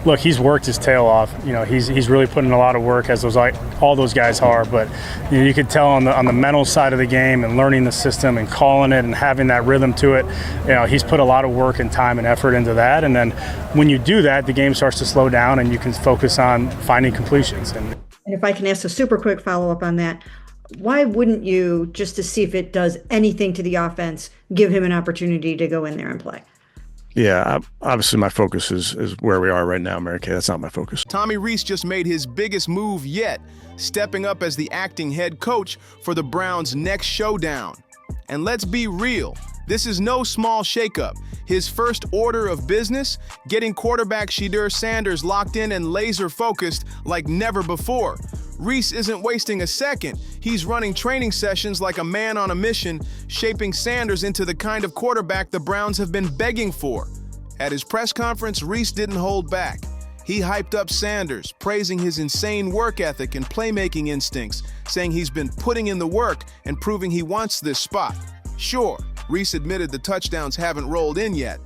look, he's worked his tail off. He's really putting a lot of work, as all those guys are. But you could tell on the mental side of the game and learning the system and calling it and having that rhythm to it. He's put a lot of work and time and effort into that. And then when you do that, the game starts to slow down and you can focus on finding completions. And if I can ask a super quick follow-up on that, why wouldn't you, just to see if it does anything to the offense, give him an opportunity to go in there and play? Yeah, obviously my focus is where we are right now, Mary Kay. That's not my focus. Tommy Rees just made his biggest move yet, stepping up as the acting head coach for the Browns' next showdown. And let's be real, this is no small shakeup. His first order of business, getting quarterback Shedeur Sanders locked in and laser-focused like never before. Reese isn't wasting a second. He's running training sessions like a man on a mission, shaping Sanders into the kind of quarterback the Browns have been begging for. At his press conference, Reese didn't hold back. He hyped up Sanders, praising his insane work ethic and playmaking instincts, saying he's been putting in the work and proving he wants this spot. Sure, Reese admitted the touchdowns haven't rolled in yet,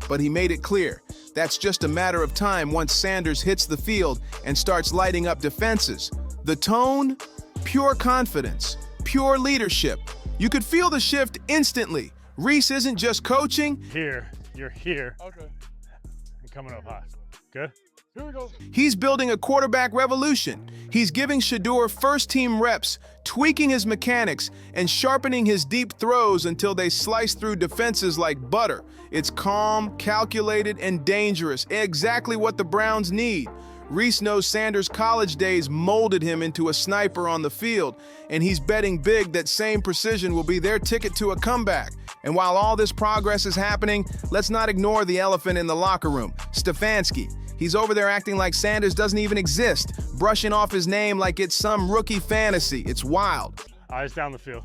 but he made it clear that's just a matter of time once Sanders hits the field and starts lighting up defenses. The tone, pure confidence, pure leadership. You could feel the shift instantly. Reese isn't just coaching. You're here. Okay. I'm coming up high. Good? Here we go. He's building a quarterback revolution. He's giving Shedeur first-team reps, tweaking his mechanics, and sharpening his deep throws until they slice through defenses like butter. It's calm, calculated, and dangerous. Exactly what the Browns need. Reese knows Sanders' college days molded him into a sniper on the field, and he's betting big that same precision will be their ticket to a comeback. And while all this progress is happening, let's not ignore the elephant in the locker room, Stefansky. He's over there acting like Sanders doesn't even exist, brushing off his name like it's some rookie fantasy. It's wild. Eyes down the field.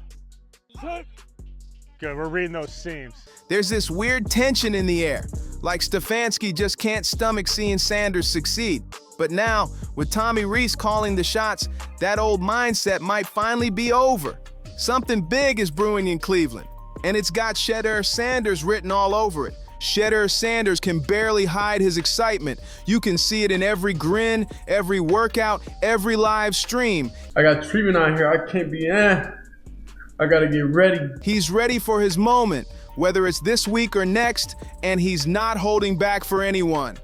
Good, we're reading those seams. There's this weird tension in the air, like Stefansky just can't stomach seeing Sanders succeed. But now, with Tommy Rees calling the shots, that old mindset might finally be over. Something big is brewing in Cleveland, and it's got Shedeur Sanders written all over it. Shedeur Sanders can barely hide his excitement. You can see it in every grin, every workout, every live stream. I got treatment out here. I can't be, I gotta get ready. He's ready for his moment, whether it's this week or next, and he's not holding back for anyone.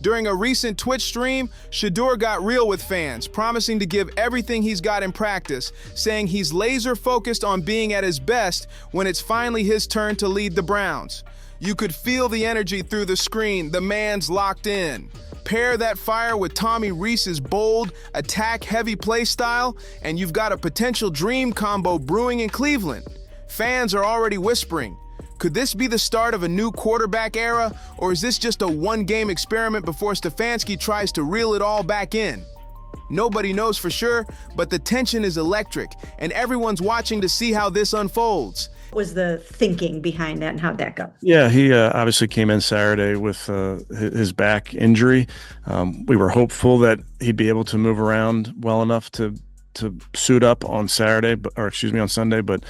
During a recent Twitch stream, Shedeur got real with fans, promising to give everything he's got in practice, saying he's laser-focused on being at his best when it's finally his turn to lead the Browns. You could feel the energy through the screen. The man's locked in. Pair that fire with Tommy Rees's bold, attack-heavy play style, and you've got a potential dream combo brewing in Cleveland. Fans are already whispering, could this be the start of a new quarterback era, or is this just a one-game experiment before Stefansky tries to reel it all back in? Nobody knows for sure, but the tension is electric, and everyone's watching to see how this unfolds. What was the thinking behind that, and how'd that go? Yeah, he obviously came in Saturday with his back injury. We were hopeful that he'd be able to move around well enough to suit up on Sunday, but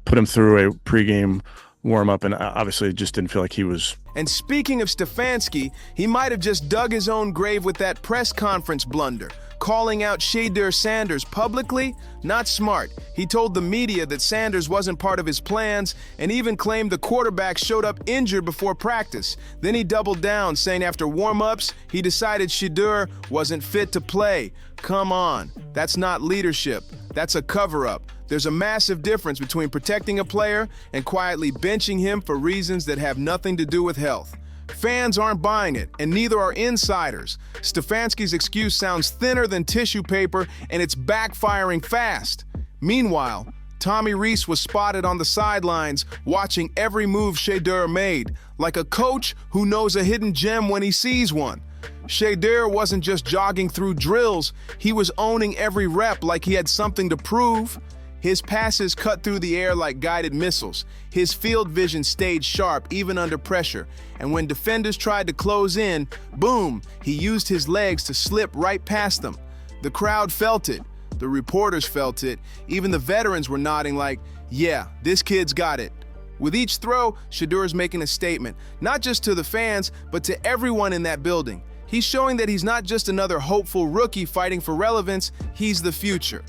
put him through a pregame warm-up, and obviously just didn't feel like he was. And speaking of Stefansky, he might have just dug his own grave with that press conference blunder, calling out Shedeur Sanders publicly. Not smart. He told the media that Sanders wasn't part of his plans and even claimed the quarterback showed up injured before practice. Then he doubled down, saying after warm-ups, he decided Shedeur wasn't fit to play. Come on, that's not leadership. That's a cover-up. There's a massive difference between protecting a player and quietly benching him for reasons that have nothing to do with health. Fans aren't buying it, and neither are insiders. Stefansky's excuse sounds thinner than tissue paper, and it's backfiring fast. Meanwhile, Tommy Rees was spotted on the sidelines, watching every move Shedeur made, like a coach who knows a hidden gem when he sees one. Shedeur wasn't just jogging through drills, he was owning every rep like he had something to prove. His passes cut through the air like guided missiles. His field vision stayed sharp even under pressure. And when defenders tried to close in, boom, he used his legs to slip right past them. The crowd felt it. The reporters felt it. Even the veterans were nodding like, yeah, this kid's got it. With each throw, Shedeur's making a statement, not just to the fans, but to everyone in that building. He's showing that he's not just another hopeful rookie fighting for relevance, he's the future.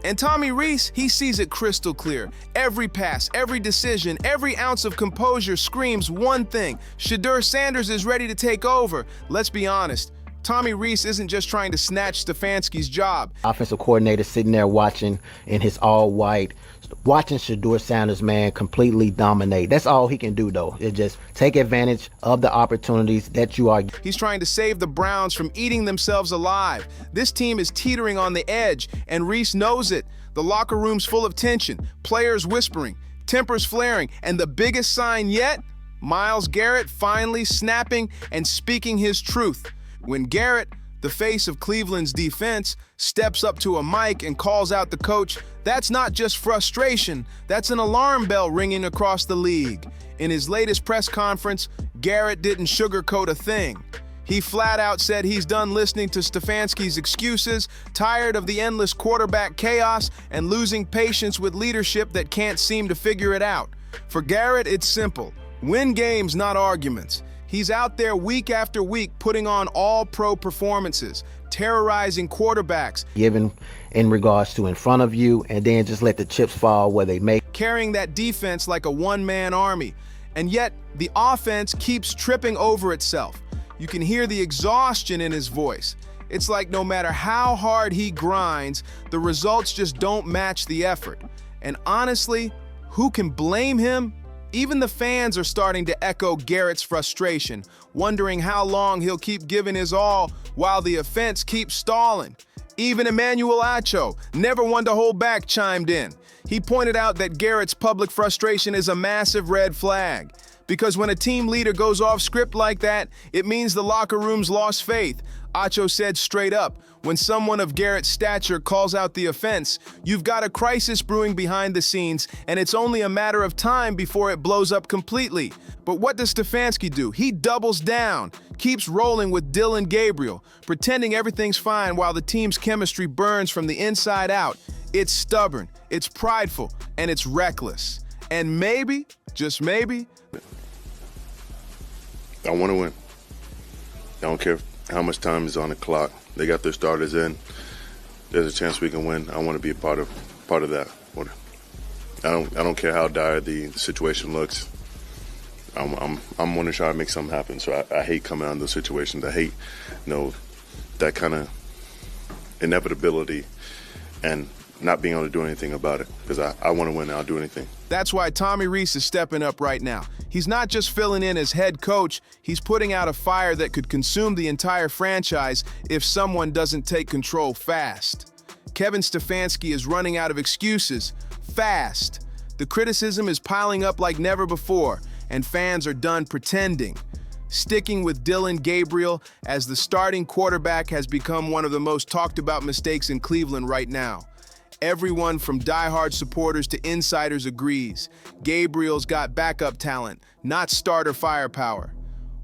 And Tommy Rees, he sees it crystal clear. Every pass, every decision, every ounce of composure screams one thing: Shedeur Sanders is ready to take over. Let's be honest, Tommy Rees isn't just trying to snatch Stefansky's job. Offensive coordinator sitting there watching in his all-white, watching Shedeur Sanders, man, completely dominate. That's all he can do, though, is just take advantage of the opportunities that you are. He's trying to save the Browns from eating themselves alive. This team is teetering on the edge, and Reese knows it. The locker room's full of tension, players whispering, tempers flaring, and the biggest sign yet? Myles Garrett finally snapping and speaking his truth. When Garrett, the face of Cleveland's defense, steps up to a mic and calls out the coach, that's not just frustration, that's an alarm bell ringing across the league. In his latest press conference, Garrett didn't sugarcoat a thing. He flat out said he's done listening to Stefansky's excuses, tired of the endless quarterback chaos, and losing patience with leadership that can't seem to figure it out. For Garrett, it's simple: win games, not arguments. He's out there week after week putting on all-pro performances, terrorizing quarterbacks, Given in regards to in front of you, and then just let the chips fall where they may. carrying that defense like a one-man army. And yet, the offense keeps tripping over itself. You can hear the exhaustion in his voice. It's like no matter how hard he grinds, the results just don't match the effort. And honestly, who can blame him? Even the fans are starting to echo Garrett's frustration, wondering how long he'll keep giving his all while the offense keeps stalling. Even Emmanuel Acho, never one to hold back, chimed in. He pointed out that Garrett's public frustration is a massive red flag, because when a team leader goes off script like that, it means the locker room's lost faith. Acho said straight up, when someone of Garrett's stature calls out the offense, you've got a crisis brewing behind the scenes, and it's only a matter of time before it blows up completely. But what does Stefansky do? He doubles down, keeps rolling with Dillon Gabriel, pretending everything's fine while the team's chemistry burns from the inside out. It's stubborn, it's prideful, and it's reckless. And maybe, just maybe, I want to win. I don't care how much time is on the clock. They got their starters in. There's a chance we can win. I want to be a part of that. I don't care how dire the situation looks. I'm want to try to make something happen. So I hate coming out of those situations. I hate, that kind of inevitability and not being able to do anything about it, because I want to win and I'll do anything. That's why Tommy Rees is stepping up right now. He's not just filling in as head coach, he's putting out a fire that could consume the entire franchise if someone doesn't take control fast. Kevin Stefanski is running out of excuses, fast. The criticism is piling up like never before, and fans are done pretending. Sticking with Dillon Gabriel as the starting quarterback has become one of the most talked about mistakes in Cleveland right now. Everyone from diehard supporters to insiders agrees. Gabriel's got backup talent, not starter firepower.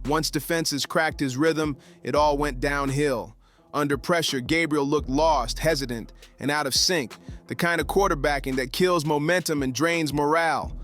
Once defenses cracked his rhythm, it all went downhill. Under pressure, Gabriel looked lost, hesitant, and out of sync, the kind of quarterbacking that kills momentum and drains morale.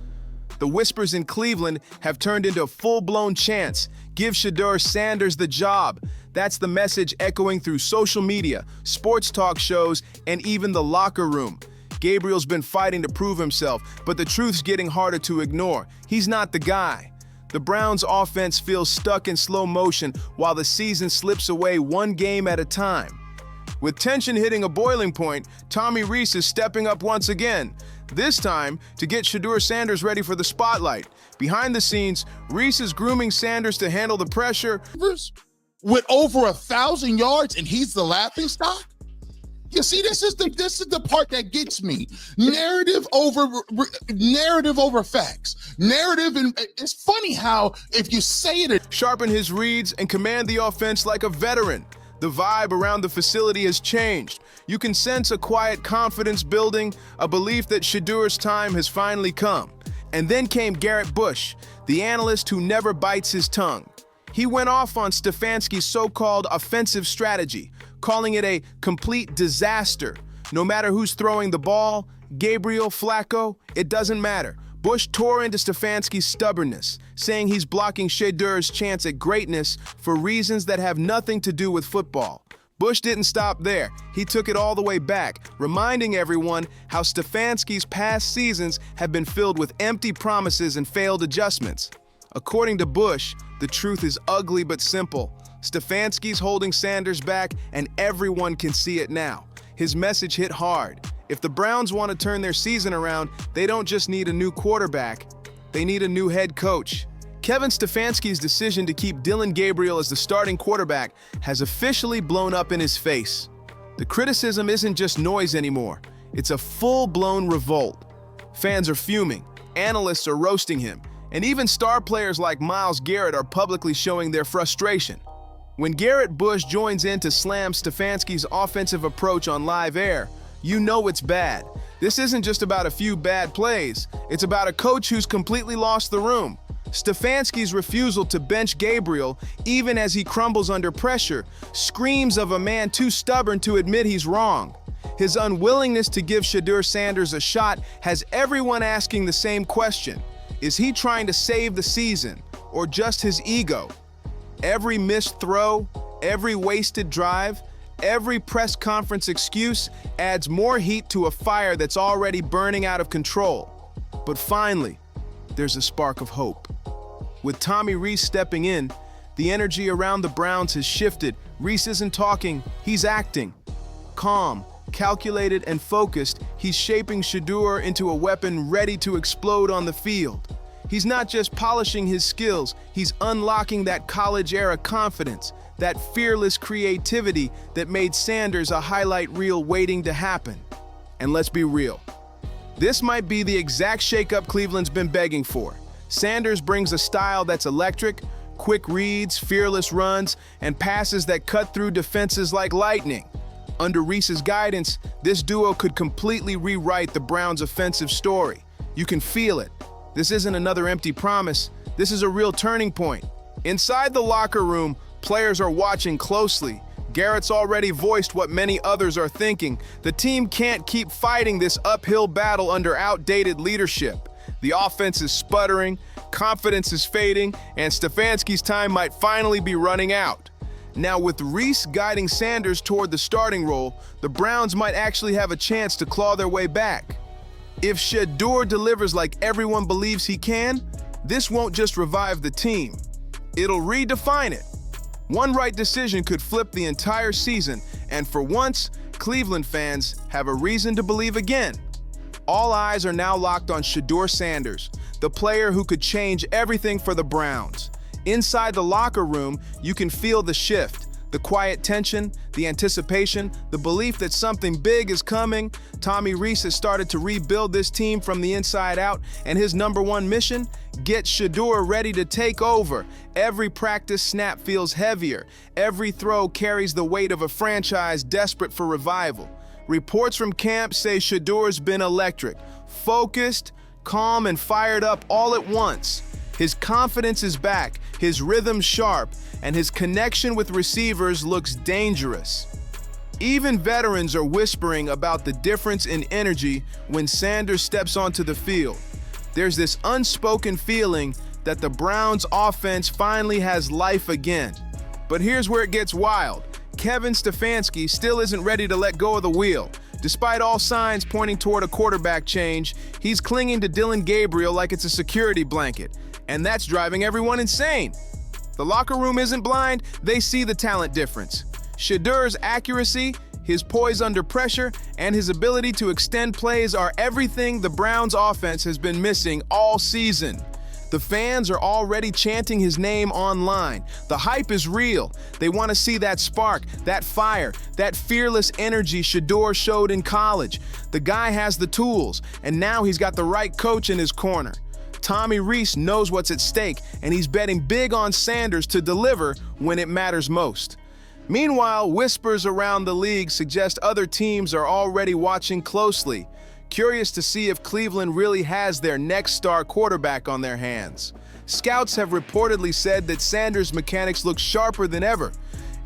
The whispers in Cleveland have turned into full-blown chants. Give Shedeur Sanders the job. That's the message echoing through social media, sports talk shows, and even the locker room. Gabriel's been fighting to prove himself, but the truth's getting harder to ignore. He's not the guy. The Browns' offense feels stuck in slow motion while the season slips away one game at a time. With tension hitting a boiling point, Tommy Rees is stepping up once again, this time to get Shedeur Sanders ready for the spotlight. Behind the scenes, Rees is grooming Sanders to handle the pressure. With over 1,000 yards, and he's the laughingstock. You see, this is the part that gets me. Narrative over facts. Narrative, and it's funny how if you say it, Sharpen his reads and command the offense like a veteran. The vibe around the facility has changed. You can sense a quiet confidence building, a belief that Shedeur's time has finally come. And then came Garrett Bush, the analyst who never bites his tongue. He went off on Stefansky's so-called offensive strategy, calling it a complete disaster. No matter who's throwing the ball, Gabriel, Flacco, it doesn't matter. Bush tore into Stefansky's stubbornness, saying he's blocking Shedeur's chance at greatness for reasons that have nothing to do with football. Bush didn't stop there. He took it all the way back, reminding everyone how Stefansky's past seasons have been filled with empty promises and failed adjustments. According to Bush, the truth is ugly but simple. Stefansky's holding Sanders back, and everyone can see it now. His message hit hard. If the Browns want to turn their season around, they don't just need a new quarterback, they need a new head coach. Kevin Stefanski's decision to keep Dillon Gabriel as the starting quarterback has officially blown up in his face. The criticism isn't just noise anymore, it's a full-blown revolt. Fans are fuming, analysts are roasting him, and even star players like Myles Garrett are publicly showing their frustration. When Garrett Bush joins in to slam Stefansky's offensive approach on live air, you know it's bad. This isn't just about a few bad plays, it's about a coach who's completely lost the room. Stefansky's refusal to bench Gabriel, even as he crumbles under pressure, screams of a man too stubborn to admit he's wrong. His unwillingness to give Shedeur Sanders a shot has everyone asking the same question. Is he trying to save the season, or just his ego? Every missed throw, every wasted drive, every press conference excuse adds more heat to a fire that's already burning out of control. But finally, there's a spark of hope. With Tommy Rees stepping in, the energy around the Browns has shifted. Reese isn't talking, he's acting. Calm, calculated, and focused, he's shaping Shedeur into a weapon ready to explode on the field. He's not just polishing his skills, he's unlocking that college-era confidence, that fearless creativity that made Sanders a highlight reel waiting to happen. And let's be real, this might be the exact shakeup Cleveland's been begging for. Sanders brings a style that's electric, quick reads, fearless runs, and passes that cut through defenses like lightning. Under Reese's guidance, this duo could completely rewrite the Browns' offensive story. You can feel it. This isn't another empty promise. This is a real turning point. Inside the locker room, players are watching closely. Garrett's already voiced what many others are thinking. The team can't keep fighting this uphill battle under outdated leadership. The offense is sputtering, confidence is fading, and Stefansky's time might finally be running out. Now, with Reese guiding Sanders toward the starting role, the Browns might actually have a chance to claw their way back. If Shedeur delivers like everyone believes he can, this won't just revive the team. It'll redefine it. One right decision could flip the entire season, and for once, Cleveland fans have a reason to believe again. All eyes are now locked on Shedeur Sanders, the player who could change everything for the Browns. Inside the locker room, you can feel the shift, the quiet tension, the anticipation, the belief that something big is coming. Tommy Rees has started to rebuild this team from the inside out, and his #1 mission? Get Shedeur ready to take over. Every practice snap feels heavier. Every throw carries the weight of a franchise desperate for revival. Reports from camp say Shedeur's been electric, focused, calm, and fired up all at once. His confidence is back, his rhythm sharp, and his connection with receivers looks dangerous. Even veterans are whispering about the difference in energy when Sanders steps onto the field. There's this unspoken feeling that the Browns' offense finally has life again. But here's where it gets wild. Kevin Stefanski still isn't ready to let go of the wheel. Despite all signs pointing toward a quarterback change, he's clinging to Dillon Gabriel like it's a security blanket, and that's driving everyone insane. The locker room isn't blind, they see the talent difference. Shedeur's accuracy, his poise under pressure, and his ability to extend plays are everything the Browns' offense has been missing all season. The fans are already chanting his name online. The hype is real. They want to see that spark, that fire, that fearless energy Shedeur showed in college. The guy has the tools, and now he's got the right coach in his corner. Tommy Rees knows what's at stake, and he's betting big on Sanders to deliver when it matters most. Meanwhile, whispers around the league suggest other teams are already watching closely, curious to see if Cleveland really has their next star quarterback on their hands. Scouts have reportedly said that Sanders' mechanics look sharper than ever,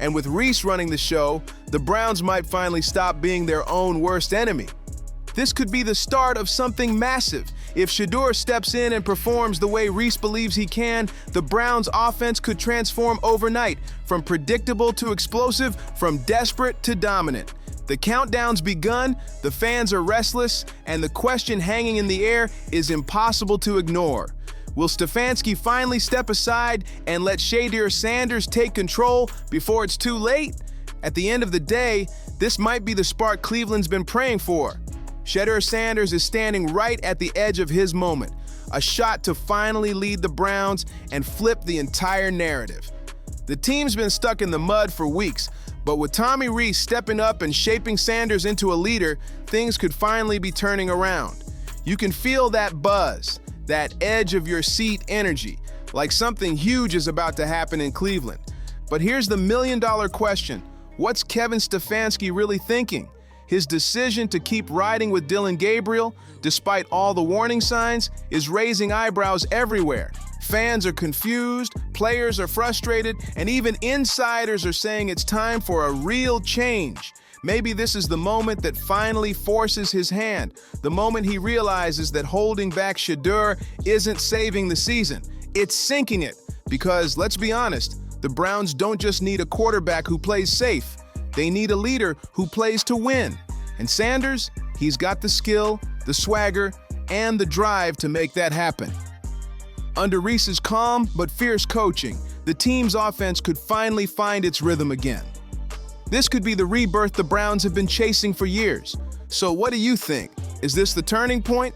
and with Reese running the show, the Browns might finally stop being their own worst enemy. This could be the start of something massive. If Shedeur steps in and performs the way Reese believes he can, the Browns' offense could transform overnight, from predictable to explosive, from desperate to dominant. The countdown's begun, the fans are restless, and the question hanging in the air is impossible to ignore. Will Stefansky finally step aside and let Shedeur Sanders take control before it's too late? At the end of the day, this might be the spark Cleveland's been praying for. Shedeur Sanders is standing right at the edge of his moment, a shot to finally lead the Browns and flip the entire narrative. The team's been stuck in the mud for weeks, but with Tommy Rees stepping up and shaping Sanders into a leader, things could finally be turning around. You can feel that buzz, that edge of your seat energy, like something huge is about to happen in Cleveland. But here's the million-dollar question. What's Kevin Stefanski really thinking? His decision to keep riding with Dillon Gabriel, despite all the warning signs, is raising eyebrows everywhere. Fans are confused, players are frustrated, and even insiders are saying it's time for a real change. Maybe this is the moment that finally forces his hand, the moment he realizes that holding back Shedeur isn't saving the season, it's sinking it. Because, let's be honest, the Browns don't just need a quarterback who plays safe. They need a leader who plays to win. And Sanders, he's got the skill, the swagger, and the drive to make that happen. Under Reese's calm but fierce coaching, the team's offense could finally find its rhythm again. This could be the rebirth the Browns have been chasing for years. So what do you think? Is this the turning point?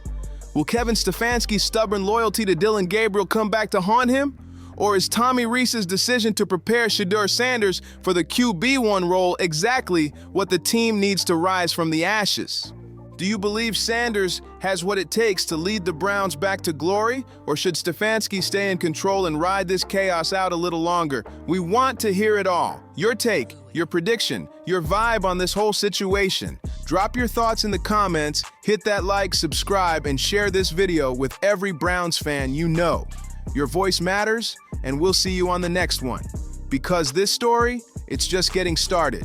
Will Kevin Stefanski's stubborn loyalty to Dillon Gabriel come back to haunt him? Or is Tommy Rees's decision to prepare Shedeur Sanders for the QB1 role exactly what the team needs to rise from the ashes? Do you believe Sanders has what it takes to lead the Browns back to glory? Or should Stefansky stay in control and ride this chaos out a little longer? We want to hear it all. Your take, your prediction, your vibe on this whole situation. Drop your thoughts in the comments, hit that like, subscribe, and share this video with every Browns fan you know. Your voice matters, and we'll see you on the next one. Because this story, it's just getting started.